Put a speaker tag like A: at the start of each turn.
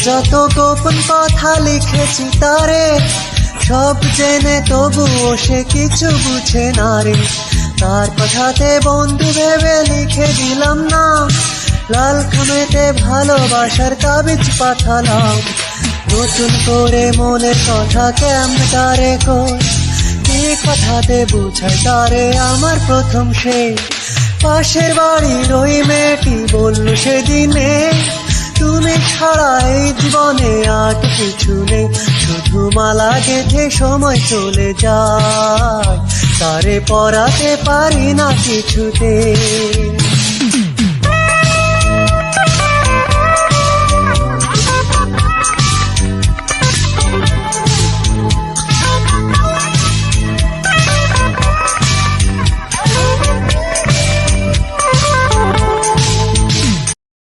A: যত গোপন কথা লিখেছি তারে, সব জেনে তবুও সে কিছু বুঝে না রে। তার কথাতে বন্ধু ভেবে লিখে দিলাম না, লাল খামেতে ভালোবাসার তাবিজ পাঠালাম। নতুন করে মনের কথা কেমনে তারে কই, কি কথাতে বুঝাই তারে আমার প্রথম সে। পাশের বাড়ির ওই মেয়েটি বলল সেদিনে, তুমি ছাড়া এই জীবনে আর কিছু নেই। শুধু মালা গেঁথে সময় চলে যায়, তারে পরাতে পারি না কিছুতে।